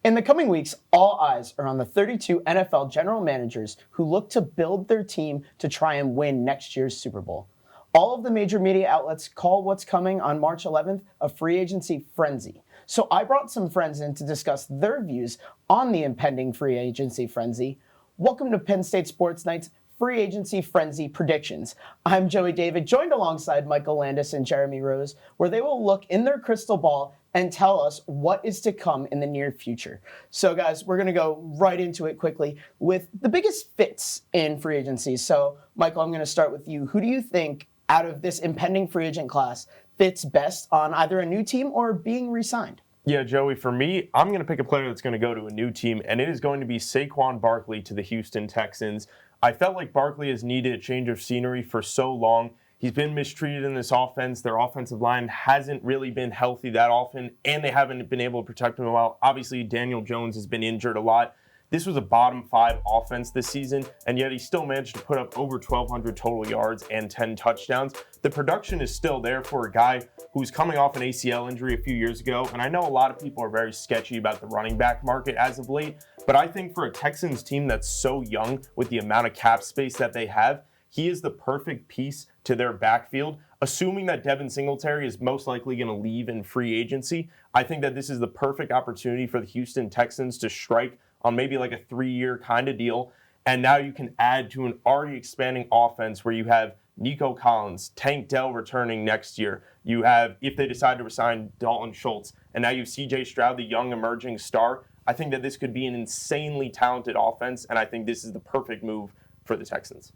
In the coming weeks, all eyes are on the 32 NFL general managers who look to build their team to try and win next year's Super Bowl. All of the major media outlets call what's coming on March 11th a free agency frenzy. So I brought some friends in to discuss their views on the impending free agency frenzy. Welcome to Penn State Sports Night's Free Agency Frenzy Predictions. I'm Joey David, joined alongside Michael Landis and Jeremy Rose, where they will look in their crystal ball and tell us what is to come in the near future. So guys, we're gonna go right into it quickly with the biggest fits in free agency. So Michael, I'm gonna start with you. Who do you think out of this impending free agent class fits best on either a new team or being re-signed? Yeah, Joey, for me, I'm going to pick a player that's going to go to a new team, and it is going to be Saquon Barkley to the Houston Texans. I felt like Barkley has needed a change of scenery for so long. He's been mistreated in this offense. Their offensive line hasn't really been healthy that often, and they haven't been able to protect him well. Obviously, Daniel Jones has been injured a lot. This was a bottom 5 offense this season, and yet he still managed to put up over 1,200 total yards and 10 touchdowns. The production is still there for a guy who's coming off an ACL injury a few years ago, and I know a lot of people are very sketchy about the running back market as of late, but I think for a Texans team that's so young with the amount of cap space that they have, he is the perfect piece to their backfield. Assuming that Devin Singletary is most likely going to leave in free agency, I think that this is the perfect opportunity for the Houston Texans to strike on maybe like a 3-year kind of deal. And now you can add to an already expanding offense where you have Nico Collins, Tank Dell returning next year. You have, if they decide to resign, Dalton Schultz. And now you have C.J. Stroud, the young emerging star. I think that this could be an insanely talented offense, and I think this is the perfect move for the Texans.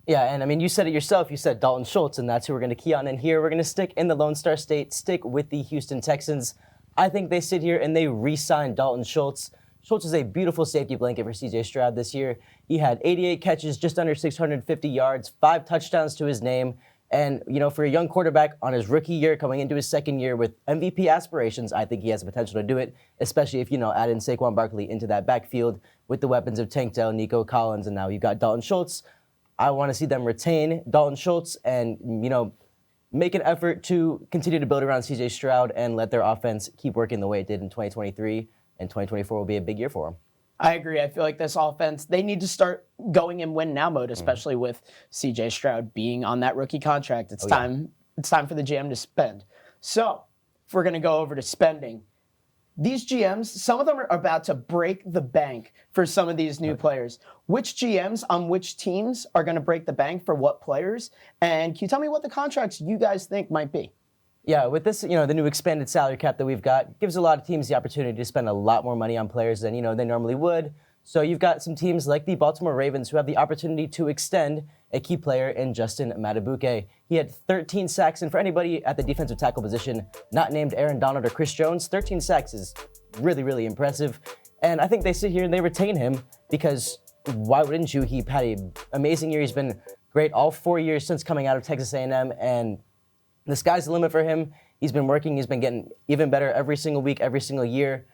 Yeah, and I mean, you said it yourself. You said Dalton Schultz, and that's who we're going to key on in here. We're going to stick in the Lone Star State, stick with the Houston Texans. I think they sit here and they re-sign Dalton Schultz. Schultz is a beautiful safety blanket for C.J. Stroud this year. He had 88 catches, just under 650 yards, 5 touchdowns to his name. And, you know, for a young quarterback on his rookie year, coming into his second year with MVP aspirations, I think he has the potential to do it, especially if, add in Saquon Barkley into that backfield with the weapons of Tank Dell, Nico Collins, and now you've got Dalton Schultz. I want to see them retain Dalton Schultz and, make an effort to continue to build around C.J. Stroud and let their offense keep working the way it did in 2023. And 2024 will be a big year for them. I agree. I feel like this offense, they need to start going in win now mode, especially with C.J. Stroud being on that rookie contract. It's time for the GM to spend. So if we're going to go over to spending, these GMs, some of them are about to break the bank for some of these new players. Which GMs on which teams are going to break the bank for what players? And can you tell me what the contracts you guys think might be? Yeah, with this, the new expanded salary cap that we've got gives a lot of teams the opportunity to spend a lot more money on players than, they normally would. So you've got some teams like the Baltimore Ravens who have the opportunity to extend a key player in Justin Madubuike. He had 13 sacks, and for anybody at the defensive tackle position not named Aaron Donald or Chris Jones, 13 sacks is really, really impressive. And I think they sit here and they retain him because why wouldn't you? He had an amazing year. He's been great all 4 years since coming out of Texas A&M, and the sky's the limit for him. He's been working. He's been getting even better every single week, every single year.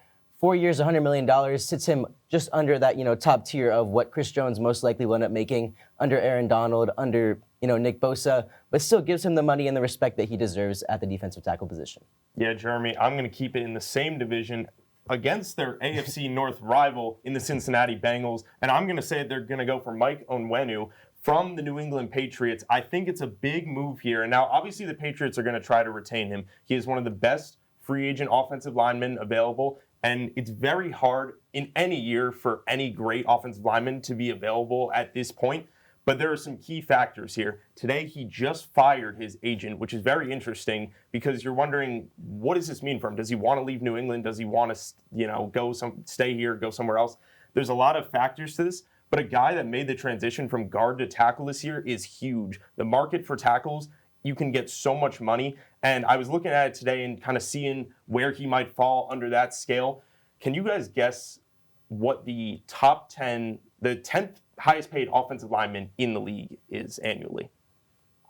4 years, $100 million sits him just under that, top tier of what Chris Jones most likely will end up making under Aaron Donald, under, Nick Bosa, but still gives him the money and the respect that he deserves at the defensive tackle position. Yeah, Jeremy, I'm going to keep it in the same division against their AFC North rival in the Cincinnati Bengals, and I'm going to say they're going to go for Mike Onwenu from the New England Patriots. I think it's a big move here. And now, obviously, the Patriots are going to try to retain him. He is one of the best free agent offensive linemen available, and it's very hard in any year for any great offensive lineman to be available at this point. But there are some key factors here. Today, he just fired his agent, which is very interesting because you're wondering, what does this mean for him? Does he want to leave New England? Does he want to, stay here, go somewhere else? There's a lot of factors to this. But a guy that made the transition from guard to tackle this year is huge. The market for tackles, you can get so much money. And I was looking at it today and kind of seeing where he might fall under that scale. Can you guys guess what the top 10, the 10th highest paid offensive lineman in the league is annually?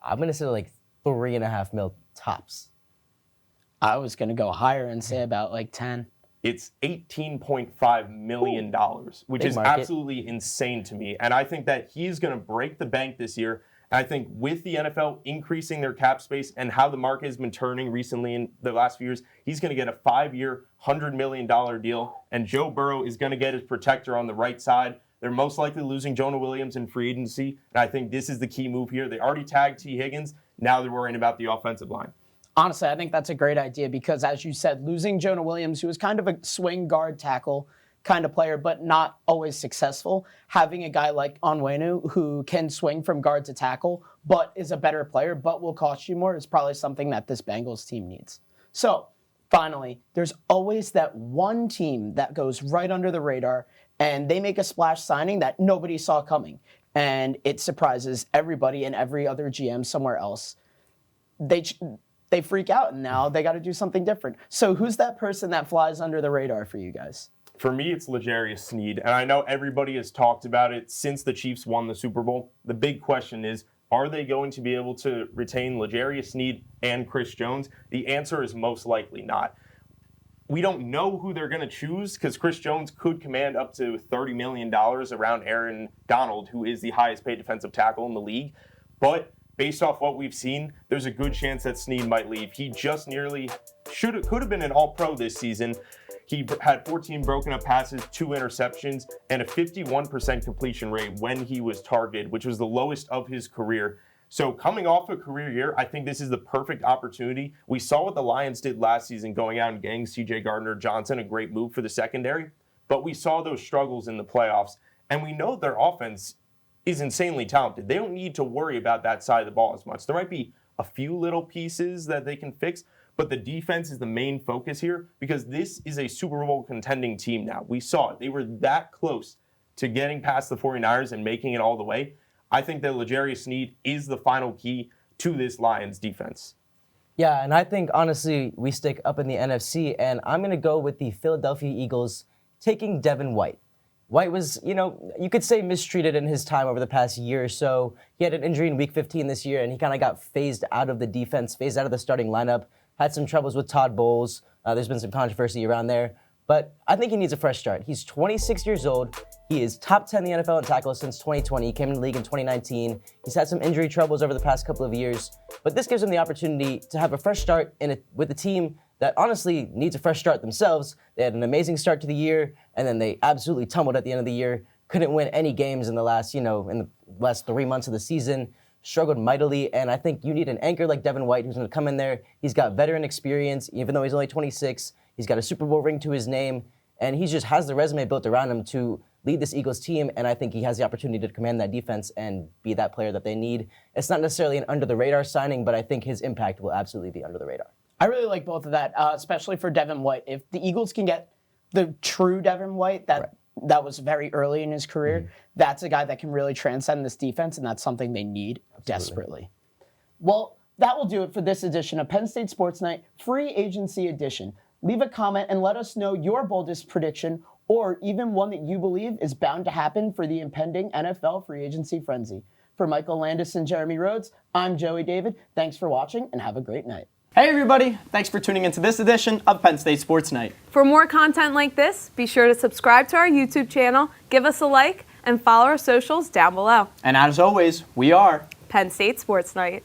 I'm going to say like $3.5 million tops. I was going to go higher and say about like 10. It's $18.5 million, which is absolutely insane to me. And I think that he's going to break the bank this year. I think with the NFL increasing their cap space and how the market has been turning recently in the last few years, he's going to get a 5-year, $100 million deal, and Joe Burrow is going to get his protector on the right side. They're most likely losing Jonah Williams in free agency, and I think this is the key move here. They already tagged T. Higgins. Now they're worrying about the offensive line. Honestly, I think that's a great idea because, as you said, losing Jonah Williams, who was kind of a swing guard tackle kind of player, but not always successful, having a guy like Onwenu who can swing from guard to tackle, but is a better player, but will cost you more, is probably something that this Bengals team needs. So, finally, there's always that one team that goes right under the radar, and they make a splash signing that nobody saw coming, and it surprises everybody and every other GM somewhere else. They freak out, and now they got to do something different. So who's that person that flies under the radar for you guys? For me, it's L'Jarius Sneed, and I know everybody has talked about it since the Chiefs won the Super Bowl. The big question is, are they going to be able to retain L'Jarius Sneed and Chris Jones? The answer is most likely not. We don't know who they're going to choose because Chris Jones could command up to $30 million around Aaron Donald, who is the highest paid defensive tackle in the league. But based off what we've seen, there's a good chance that Sneed might leave. He just nearly could have been an All-Pro this season. He had 14 broken up passes, 2 interceptions, and a 51% completion rate when he was targeted, which was the lowest of his career. So coming off a career year, I think this is the perfect opportunity. We saw what the Lions did last season, going out and getting C.J. Gardner-Johnson, a great move for the secondary. But we saw those struggles in the playoffs, and we know their offense is insanely talented. They don't need to worry about that side of the ball as much. There might be a few little pieces that they can fix, but the defense is the main focus here because this is a Super Bowl contending team now. We saw it. They were that close to getting past the 49ers and making it all the way. I think that L'Jarius Sneed is the final key to this Lions defense. Yeah, and I think, honestly, we stick up in the NFC, and I'm going to go with the Philadelphia Eagles taking Devin White. White was, you could say mistreated in his time over the past year or so. He had an injury in Week 15 this year, and he kind of got phased out of the defense, phased out of the starting lineup. Had some troubles with Todd Bowles. There's been some controversy around there. But I think he needs a fresh start. He's 26 years old. He is top 10 in the NFL in tackles since 2020. He came in the league in 2019. He's had some injury troubles over the past couple of years. But this gives him the opportunity to have a fresh start with a team that honestly needs a fresh start themselves. They had an amazing start to the year, and then they absolutely tumbled at the end of the year. Couldn't win any games in the last 3 months of the season. Struggled mightily, and I think you need an anchor like Devin White who's going to come in there. He's got veteran experience, even though he's only 26. He's got a Super Bowl ring to his name, and he just has the resume built around him to lead this Eagles team, and I think he has the opportunity to command that defense and be that player that they need. It's not necessarily an under-the-radar signing, but I think his impact will absolutely be under the radar. I really like both of that, especially for Devin White. If the Eagles can get the true Devin White that was very early in his career, that's a guy that can really transcend this defense, and that's something they need desperately. Well, that will do it for this edition of Penn State Sports Night, Free Agency Edition. Leave a comment and let us know your boldest prediction or even one that you believe is bound to happen for the impending NFL free agency frenzy. For Michael Landis and Jeremy Rose, I'm Joey David. Thanks for watching and have a great night. Hey everybody, thanks for tuning into this edition of Penn State Sports Night. For more content like this, be sure to subscribe to our YouTube channel, give us a like, and follow our socials down below. And as always, we are Penn State Sports Night.